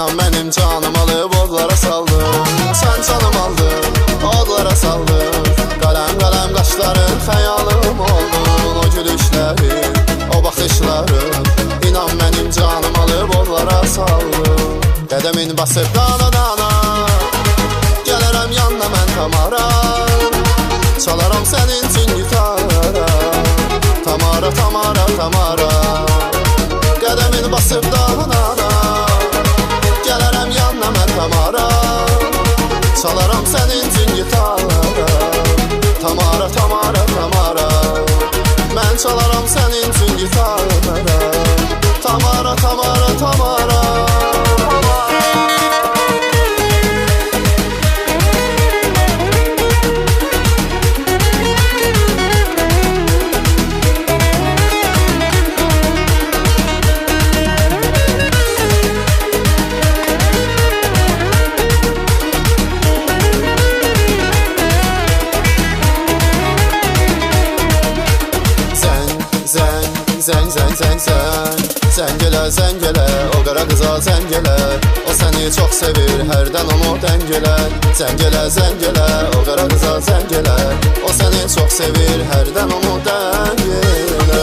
İnan mənim canım alıb odlara saldı. Sən canım aldın, odlara saldın. Qələm qələm qaşların xəyalım oldun. O gülüşlərin, o baxışların, İnan mənim canım alıb odlara saldı. Qədəmin basıb dana dana, gələrəm yanına mən Tamara. Çalaram sənin üçün gitara, Tamara, Tamara, Tamara. Qədəmin basıb dana dana, gələrəm yanına mən Tamara. Çalaram sənin üçün gitara, Tamara, Tamara, Tamara. Mən çalaram sənin üçün gitara, Tamara, Tamara, Tamara. Zəng elə, zəng elə, o qara qıza zəng elə. O səni çox sevir, hərdən onu dəng elə. Zəng elə, zəng elə, o qara qıza zəng elə. O səni çox sevir, hərdən onu dəng elə.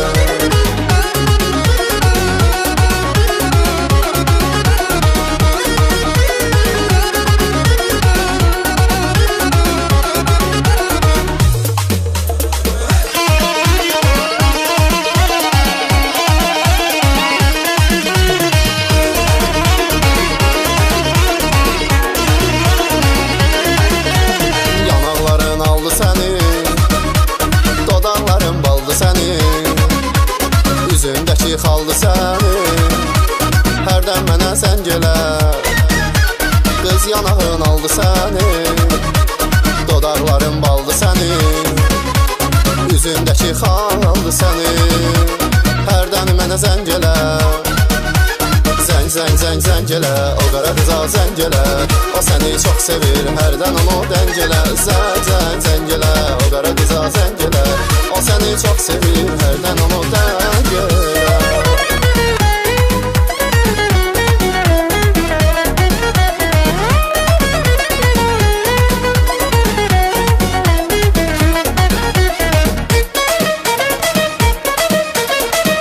Üzündəki xaldı sənin, hərdən mənə zəng elə. Qız yanağın aldı sənin, dodaqların baldı sənin. Üzündəki xaldı sənin, hərdən mənə zəng elə. Zəng, zəng, zəng, zəng elə, o qara qıza zəng elə. O səni çox sevir, hərdən onu dəng elə. Zəng, zəng, zəng elə, o qara qıza zəng elə. O səni çox sevir, hərdən onu dəng elə.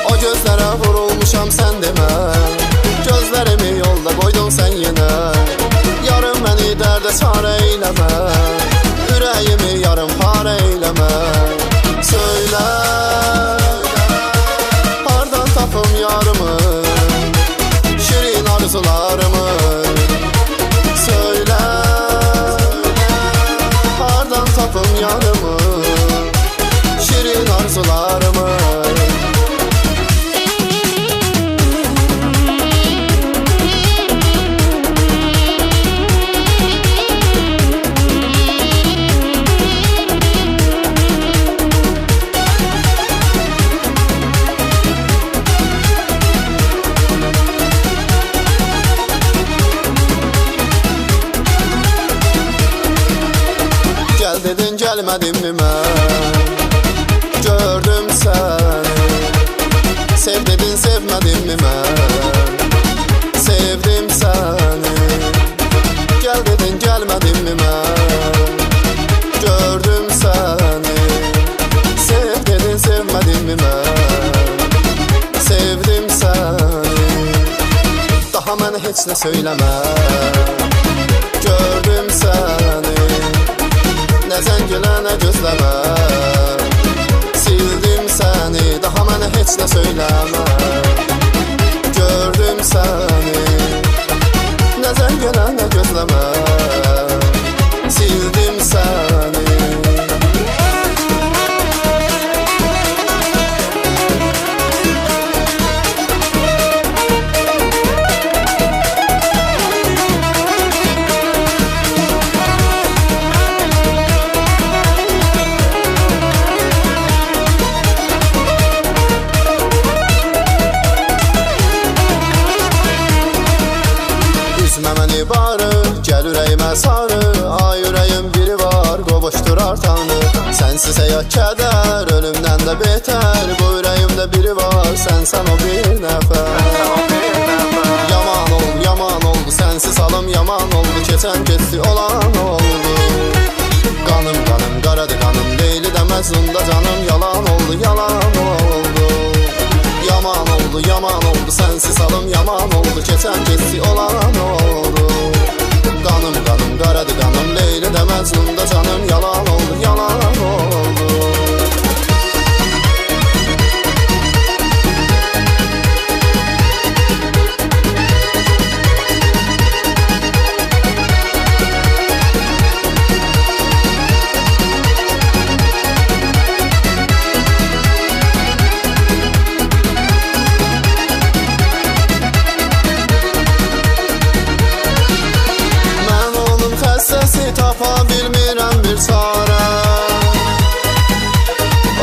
O gözlərə vurulmuşam sən demə, gözlərimi yolda qoydun sən yenə. Yarım məni dərdə çarə eyləmə, ürəyimi yarım parə eyləmə. Söylə, hardan tapım yarımı, şirin arzularımı. Söylə, hardan tapım yarımı, şirin arzularımı. Gəl dedin gəlmədim mi mən, gördüm səni. Sev dedin sevmədim mi mən, sevdim səni. Gəl dedin gəlmədim mi mən, gördüm səni. Sev dedin sevmədim mi mən, sevdim səni. Daha mənə heç nə söyləmə, gördüm səni. Nə zəng elə, nə gözləmə, sildim səni. Daha mənə heç nə söyləmə, gördüm səni. Nə zəng elə, nə gözləmə, sildim səni. Məni barı, gəl ürəyimə sarı. Ay ürəyim biri var, qovuşdurar tanrı. Sənsiz həyat kədər, ölümdən də betər. Bu ürəyimdə biri var, sənsən o bir nəfər. Yaman oldu, yaman oldu, sən keçən keçdi olan oldu. Qanım qanım qaradı qanım, Leyli də Məcnun da canım, yalan oldu yalan oldu. Yaman oldu yaman oldu, sensiz halım yaman oldu, keçən keçdi olan oldu. Qanım qanım qaradı qanım, Leyli də Məcnun da canım, yalan oldu yalan oldu. Tapa bilmirəm bir çarə,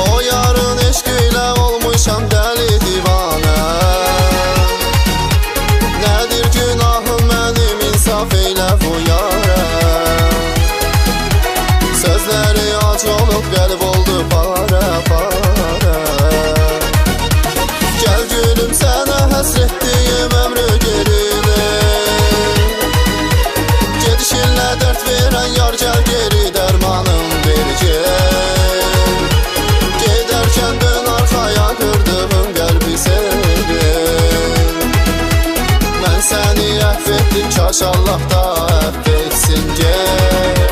o yarın eşqiylə olmuşam dəli divanə. Nədir günahım mənim, insaf eylə bu yarə. Sözləri ac olub qəlb oldu parə parə. Gəl gülüm sənə həsrətdiyim ömrü gerilir. Gedişinlə dərd verən yar, gəl geri dərmanım ver gel. Gedərkən dön arxaya, qırdığım qəlbi sevdim. Mən səni əhv etdim, kaş Allah da əhv etsin gel.